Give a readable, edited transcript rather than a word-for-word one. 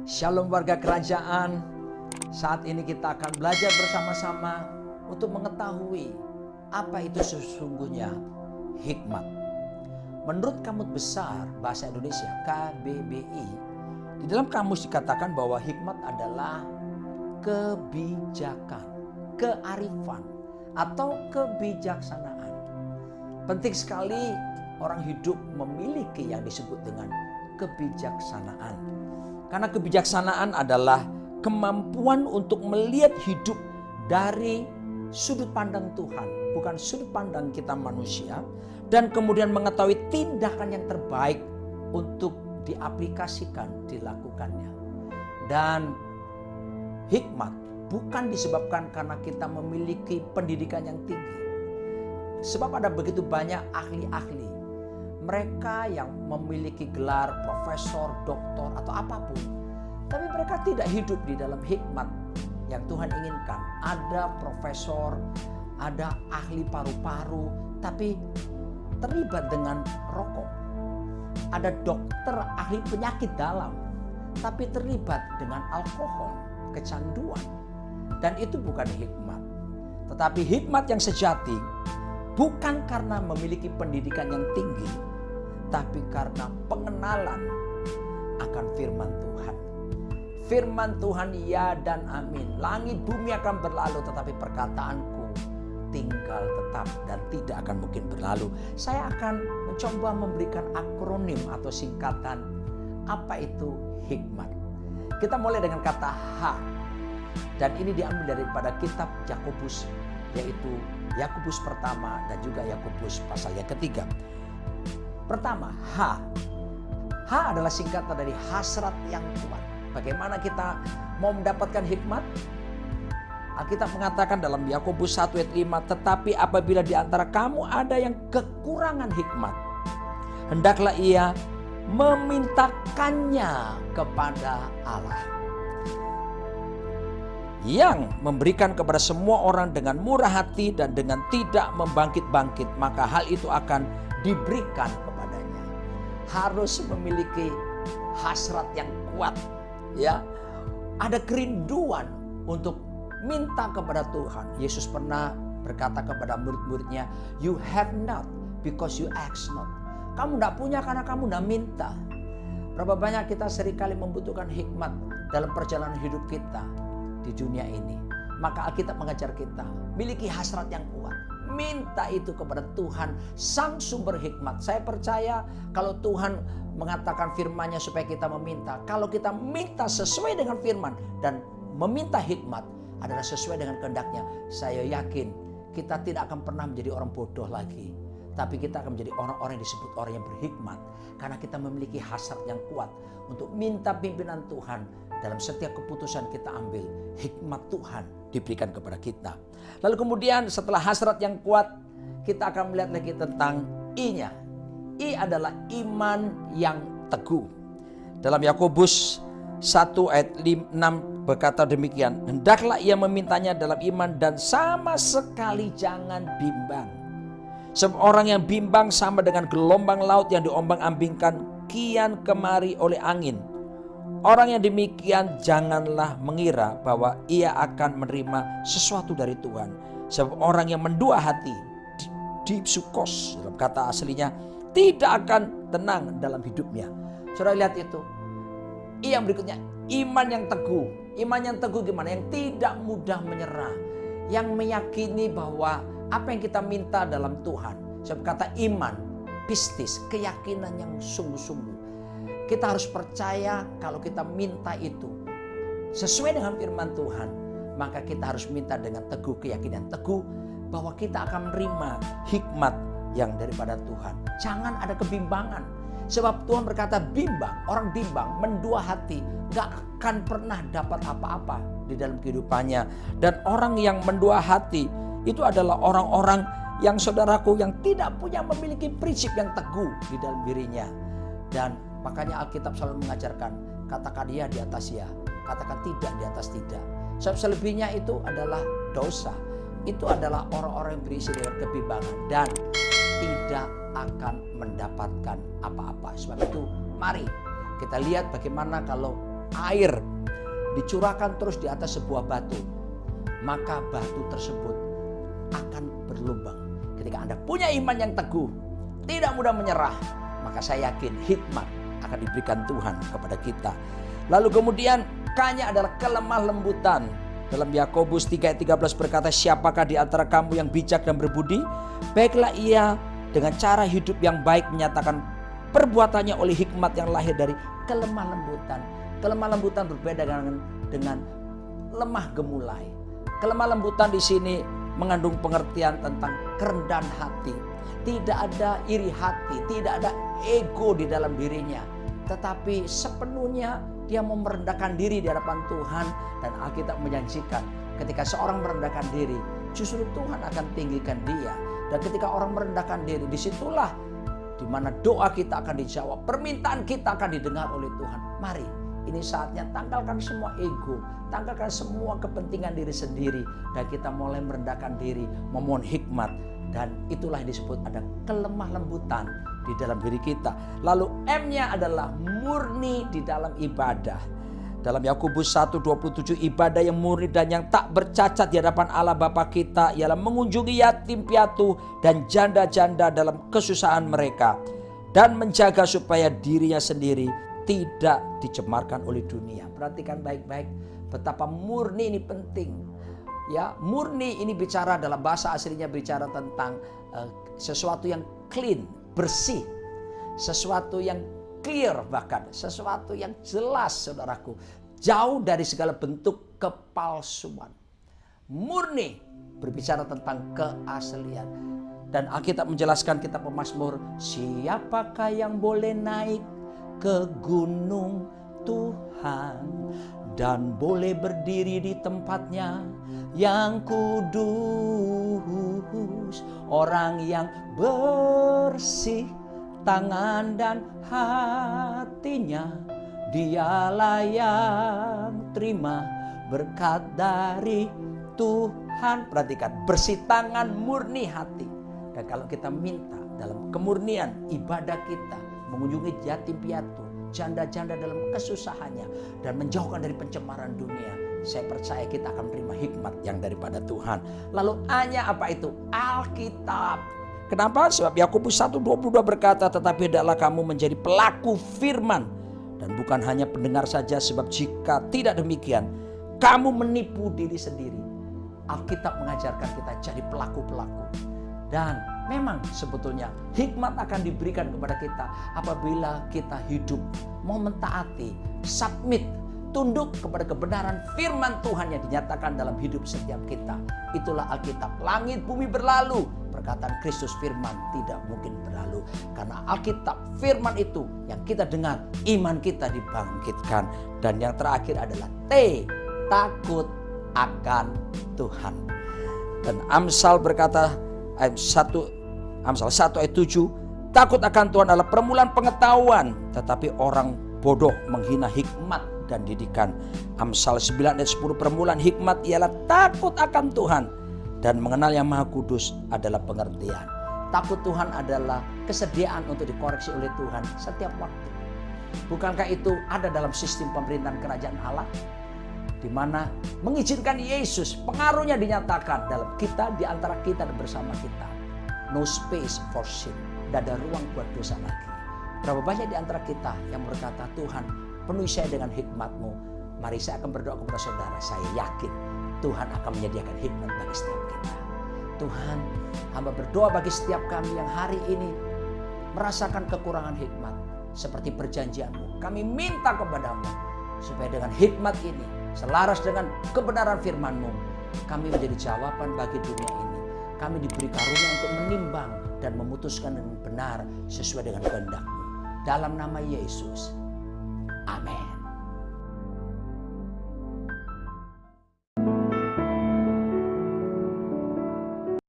Shalom warga kerajaan. Saat ini kita akan belajar bersama-sama untuk mengetahui apa itu sesungguhnya hikmat. Menurut Kamus Besar Bahasa Indonesia KBBI, di dalam kamus dikatakan bahwa hikmat adalah kebijakan, kearifan, atau kebijaksanaan. Penting sekali orang hidup memiliki yang disebut dengan kebijaksanaan. Karena kebijaksanaan adalah kemampuan untuk melihat hidup dari sudut pandang Tuhan, bukan sudut pandang kita manusia, dan kemudian mengetahui tindakan yang terbaik untuk diaplikasikan, dilakukannya. Dan hikmat bukan disebabkan karena kita memiliki pendidikan yang tinggi. Sebab ada begitu banyak ahli-ahli, mereka yang memiliki gelar profesor, doktor, atau apapun, tapi mereka tidak hidup di dalam hikmat yang Tuhan inginkan. Ada profesor, ada ahli paru-paru, tapi terlibat dengan rokok. Ada dokter ahli penyakit dalam, tapi terlibat dengan alkohol, kecanduan. Dan itu bukan hikmat. Tetapi hikmat yang sejati bukan karena memiliki pendidikan yang tinggi, tapi karena pengenalan akan firman Tuhan. Firman Tuhan ya dan amin. Langit bumi akan berlalu, tetapi perkataanku tinggal tetap dan tidak akan mungkin berlalu. Saya akan mencoba memberikan akronim atau singkatan apa itu hikmat. Kita mulai dengan kata H. Dan ini diambil daripada kitab Yakobus, yaitu Yakobus pertama dan juga Yakobus pasal yang ketiga. Pertama, H. H adalah singkatan dari hasrat yang kuat. Bagaimana kita mau mendapatkan hikmat? Alkitab mengatakan dalam Yakobus 1 ayat 5, tetapi apabila di antara kamu ada yang kekurangan hikmat, hendaklah ia memintakannya kepada Allah, yang memberikan kepada semua orang dengan murah hati dan dengan tidak membangkit-bangkit, maka hal itu akan diberikan kepadanya. Harus memiliki hasrat yang kuat, ya. Ada kerinduan untuk minta kepada Tuhan. Yesus pernah berkata kepada murid-muridnya, "You have not because you ask not." Kamu tidak punya karena kamu tidak minta. Berapa banyak kita seringkali membutuhkan hikmat dalam perjalanan hidup kita di dunia ini. Maka Alkitab mengajar kita miliki hasrat yang kuat. Minta itu kepada Tuhan, sang sumber hikmat. Saya percaya kalau Tuhan mengatakan firman-Nya supaya kita meminta, kalau kita minta sesuai dengan firman dan meminta hikmat adalah sesuai dengan kehendak-Nya, saya yakin kita tidak akan pernah menjadi orang bodoh lagi. Tapi kita akan menjadi orang-orang yang disebut orang yang berhikmat. Karena kita memiliki hasrat yang kuat untuk minta pimpinan Tuhan. Dalam setiap keputusan kita ambil, hikmat Tuhan diberikan kepada kita. Lalu kemudian setelah hasrat yang kuat, kita akan melihat lagi tentang I-nya. I adalah iman yang teguh. Dalam Yakobus 1 ayat 6 berkata demikian, hendaklah ia memintanya dalam iman dan sama sekali jangan bimbang. Sebab orang yang bimbang sama dengan gelombang laut yang diombang-ambingkan kian kemari oleh angin. Orang yang demikian janganlah mengira bahwa ia akan menerima sesuatu dari Tuhan. Sebab orang yang mendua hati, dipsukos dalam kata aslinya, tidak akan tenang dalam hidupnya. Saudara lihat itu. Yang berikutnya, iman yang teguh. Iman yang teguh gimana? Yang tidak mudah menyerah. Yang meyakini bahwa apa yang kita minta dalam Tuhan. Sebab kata iman, pistis, keyakinan yang sungguh-sungguh. Kita harus percaya kalau kita minta itu sesuai dengan firman Tuhan, maka kita harus minta dengan teguh, keyakinan teguh bahwa kita akan menerima hikmat yang daripada Tuhan. Jangan ada kebimbangan. Sebab Tuhan berkata bimbang, orang bimbang, mendua hati, gak akan pernah dapat apa-apa di dalam kehidupannya. Dan orang yang mendua hati itu adalah orang-orang yang saudaraku yang tidak punya memiliki prinsip yang teguh di dalam dirinya. Dan makanya Alkitab selalu mengajarkan, katakan ya di atas ya, katakan tidak di atas tidak. Sebab selebihnya itu adalah dosa. Itu adalah orang-orang yang berisi dengan kebimbangan dan tidak akan mendapatkan apa-apa. Sebab itu mari kita lihat bagaimana kalau air dicurahkan terus di atas sebuah batu, maka batu tersebut akan berlubang. Ketika Anda punya iman yang teguh, tidak mudah menyerah, maka saya yakin hikmat akan diberikan Tuhan kepada kita. Lalu kemudian K-nya adalah kelemah lembutan. Dalam Yakobus 3:13 berkata, siapakah di antara kamu yang bijak dan berbudi? Baiklah ia dengan cara hidup yang baik menyatakan perbuatannya oleh hikmat yang lahir dari kelemah lembutan. Kelemah lembutan berbeda dengan lemah gemulai. Kelemah lembutan di sini mengandung pengertian tentang kerendahan hati. Tidak ada iri hati, tidak ada ego di dalam dirinya. Tetapi sepenuhnya dia mau merendahkan diri di hadapan Tuhan. Dan Alkitab menjanjikan ketika seorang merendahkan diri, justru Tuhan akan tinggikan dia. Dan ketika orang merendahkan diri, disitulah di mana doa kita akan dijawab, permintaan kita akan didengar oleh Tuhan. Mari, ini saatnya tanggalkan semua ego, tanggalkan semua kepentingan diri sendiri, dan kita mulai merendahkan diri, memohon hikmat. Dan itulah yang disebut ada kelemah lembutan di dalam diri kita. Lalu M-nya adalah murni di dalam ibadah. Dalam Yakobus 1:27, ibadah yang murni dan yang tak bercacat di hadapan Allah Bapa kita ialah mengunjungi yatim piatu dan janda-janda dalam kesusahan mereka, dan menjaga supaya dirinya sendiri tidak dicemarkan oleh dunia. Perhatikan baik-baik betapa murni ini penting. Ya, murni ini bicara dalam bahasa aslinya bicara tentang sesuatu yang clean, bersih, sesuatu yang clear, bahkan sesuatu yang jelas, saudaraku, jauh dari segala bentuk kepalsuan. Murni berbicara tentang keaslian. Dan Alkitab menjelaskan kitab Pemazmur, siapakah yang boleh naik ke gunung Tuhan dan boleh berdiri di tempatnya yang kudus, orang yang bersih tangan dan hatinya, dialah yang terima berkat dari Tuhan. Perhatikan, bersih tangan, murni hati. Dan kalau kita minta dalam kemurnian ibadah kita, mengunjungi yatim piatu, janda-janda dalam kesusahannya, dan menjauhkan dari pencemaran dunia, saya percaya kita akan menerima hikmat yang daripada Tuhan. Lalu A-nya apa itu? Alkitab. Kenapa? Sebab Yakobus 1:22 berkata, tetapi hendaklah kamu menjadi pelaku firman dan bukan hanya pendengar saja, sebab jika tidak demikian kamu menipu diri sendiri. Alkitab mengajarkan kita jadi pelaku-pelaku. Dan memang sebetulnya hikmat akan diberikan kepada kita apabila kita hidup mau mentaati, submit, tunduk kepada kebenaran firman Tuhan yang dinyatakan dalam hidup setiap kita. Itulah Alkitab. Langit bumi berlalu, perkataan Kristus firman tidak mungkin berlalu. Karena Alkitab firman itu yang kita dengar, iman kita dibangkitkan. Dan yang terakhir adalah T, takut akan Tuhan. Dan Amsal berkata, Amsal 1 ayat 7, takut akan Tuhan adalah permulaan pengetahuan, tetapi orang bodoh menghina hikmat dan didikan. Amsal 9 ayat 10, permulaan hikmat ialah takut akan Tuhan, dan mengenal yang Maha Kudus adalah pengertian. Takut Tuhan adalah kesediaan untuk dikoreksi oleh Tuhan setiap waktu. Bukankah itu ada dalam sistem pemerintahan kerajaan Allah, di mana mengizinkan Yesus, pengaruhnya dinyatakan dalam kita, di antara kita dan bersama kita. No space for sin, tidak ada ruang buat dosa lagi. Berapa banyak di antara kita yang berkata, Tuhan penuhi saya dengan hikmat-Mu. Mari saya akan berdoa kepada saudara, saya yakin Tuhan akan menyediakan hikmat bagi setiap kita. Tuhan, hamba berdoa bagi setiap kami yang hari ini merasakan kekurangan hikmat. Seperti perjanjian-Mu, kami minta kepadamu supaya dengan hikmat ini, selaras dengan kebenaran firman-Mu, kami menjadi jawaban bagi dunia ini. Kami diberi karunia untuk menimbang dan memutuskan dengan benar sesuai dengan kehendak-Mu. Dalam nama Yesus,